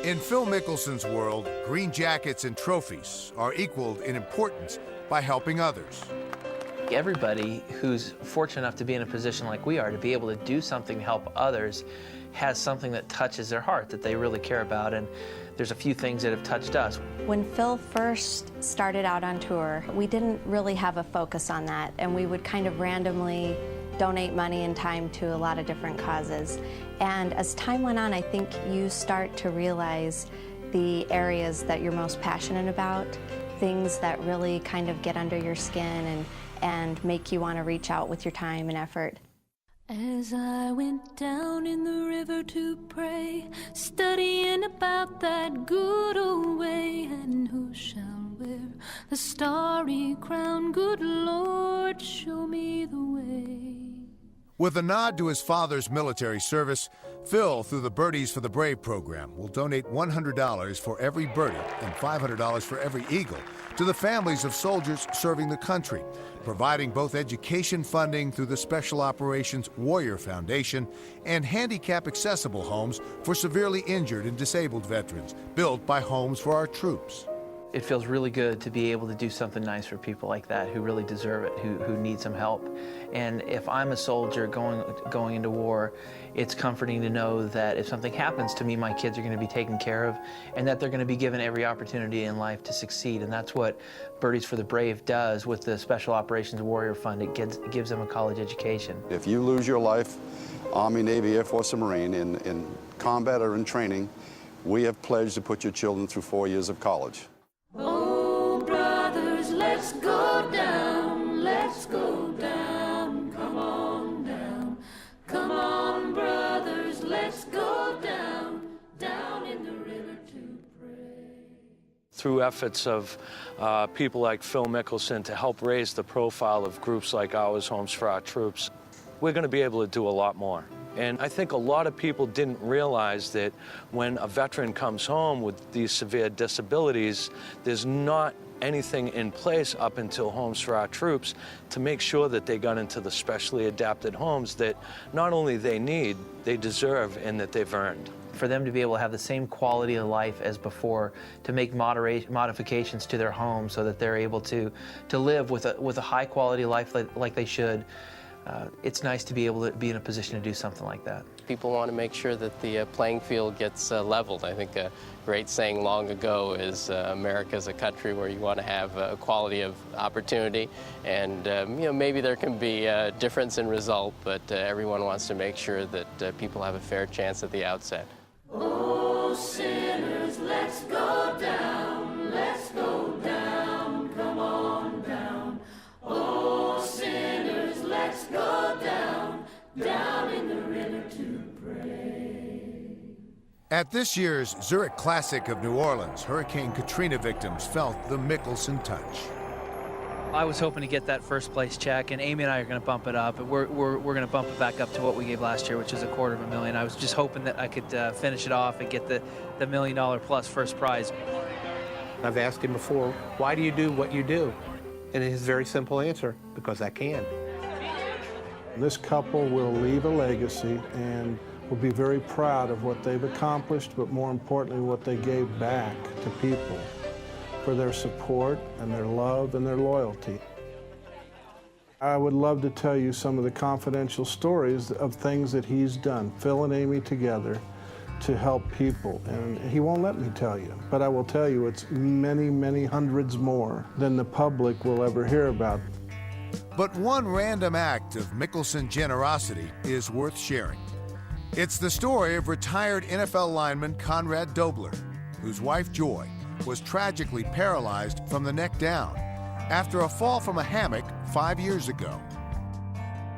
In Phil Mickelson's world, green jackets and trophies are equaled in importance by helping others. Everybody who's fortunate enough to be in a position like we are, to be able to do something to help others, has something that touches their heart, that they really care about, and there's a few things that have touched us. When Phil first started out on tour, we didn't really have a focus on that, and we would kind of randomly donate money and time to a lot of different causes. And as time went on, I think you start to realize the areas that you're most passionate about, things that really kind of get under your skin and make you want to reach out with your time and effort. As I went down in the river to pray, studying about that good old way, and who shall wear the starry crown? Good Lord, show me the way. With a nod to his father's military service, Phil, through the Birdies for the Brave program, will donate $100 for every birdie and $500 for every eagle to the families of soldiers serving the country, providing both education funding through the Special Operations Warrior Foundation and handicap-accessible homes for severely injured and disabled veterans, built by Homes for Our Troops. It feels really good to be able to do something nice for people like that who really deserve it, who need some help. And if I'm a soldier going into war, it's comforting to know that if something happens to me, my kids are going to be taken care of, and that they're going to be given every opportunity in life to succeed. And that's what Birdies for the Brave does with the Special Operations Warrior Fund. It gives them a college education. If you lose your life, Army, Navy, Air Force, or Marine, in combat or in training, we have pledged to put your children through 4 years of college. Oh, brothers, let's go down, let's go down, come on down. Come on, brothers, let's go down, down in the river to pray. Through efforts of people like Phil Mickelson to help raise the profile of groups like ours, Homes for Our Troops, we're going to be able to do a lot more. And I think a lot of people didn't realize that when a veteran comes home with these severe disabilities, there's not anything in place up until Homes for Our Troops to make sure that they got into the specially adapted homes that not only they need, they deserve, and that they've earned. For them to be able to have the same quality of life as before, to make modifications to their home so that they're able to live with a high quality life like they should. It's nice to be able to be in a position to do something like that. People want to make sure that the playing field gets leveled. I think a great saying long ago is America's a country where you want to have equality of opportunity, and maybe there can be a difference in result, but everyone wants to make sure that people have a fair chance at the outset. Oh, sinners, let's go down, let's go down, come on down. Oh, sinners, let's go down, down in the river to pray. At this year's Zurich Classic of New Orleans, Hurricane Katrina victims felt the Mickelson touch. I was hoping to get that first place check, and Amy and I are going to bump it up. We're going to bump it back up to what we gave last year, which is $250,000. I was just hoping that I could finish it off and get the $1 million plus first prize. I've asked him before, why do you do what you do? And his very simple answer, because I can. This couple will leave a legacy and will be very proud of what they've accomplished, but more importantly, what they gave back to people for their support and their love and their loyalty. I would love to tell you some of the confidential stories of things that he's done, Phil and Amy together, to help people. And he won't let me tell you, but I will tell you it's many, many hundreds more than the public will ever hear about. But one random act of Mickelson generosity is worth sharing. It's the story of retired NFL lineman Conrad Dobler, whose wife Joy was tragically paralyzed from the neck down after a fall from a hammock 5 years ago.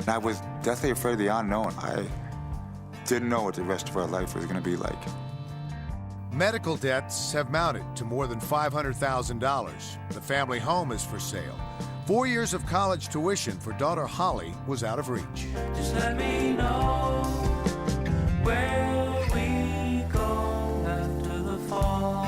I was deathly afraid of the unknown. I didn't know what the rest of her life was going to be like. Medical debts have mounted to more than $500,000. The family home is for sale. 4 years of college tuition for daughter Holly was out of reach. Just let me know where we go after the fall.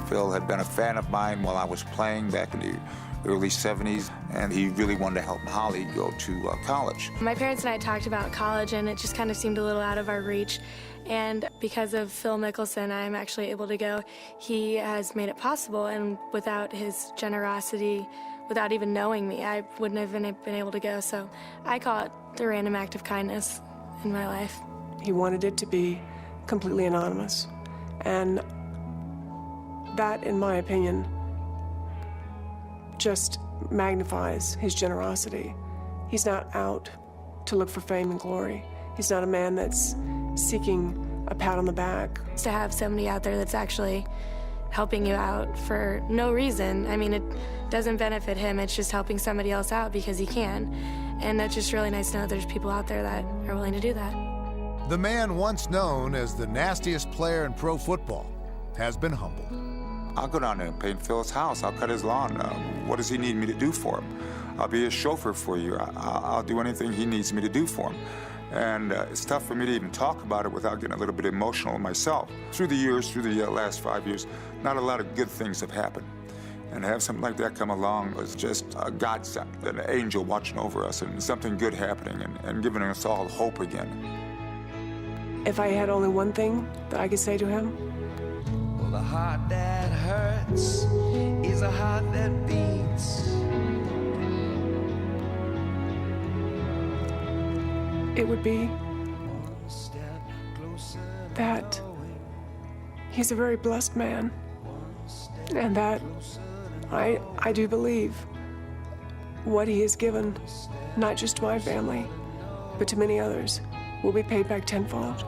Phil had been a fan of mine while I was playing back in the early 70s, and he really wanted to help Holly go to college. My parents and I talked about college, and it just kind of seemed a little out of our reach. And because of Phil Mickelson, I'm actually able to go. He has made it possible, and without his generosity, without even knowing me, I wouldn't have been able to go. So I call it the random act of kindness in my life. He wanted it to be completely anonymous. And that, in my opinion, just magnifies his generosity. He's not out to look for fame and glory. He's not a man that's seeking a pat on the back. To have somebody out there that's actually helping you out for no reason. I mean, it doesn't benefit him, it's just helping somebody else out because he can. And that's just really nice to know there's people out there that are willing to do that. The man once known as the nastiest player in pro football has been humbled. I'll go down there and paint Phil's house. I'll cut his lawn. What does he need me to do for him? I'll be his chauffeur for you. I'll do anything he needs me to do for him. And it's tough for me to even talk about it without getting a little bit emotional myself. Through the years, through the last 5 years, not a lot of good things have happened. And to have something like that come along was just a godsend, an angel watching over us and something good happening and giving us all hope again. If I had only one thing that I could say to him, well, the heart that hurts is a heart that beats. it would be that he's a very blessed man, and that I do believe what he has given, not just to my family, but to many others, will be paid back tenfold.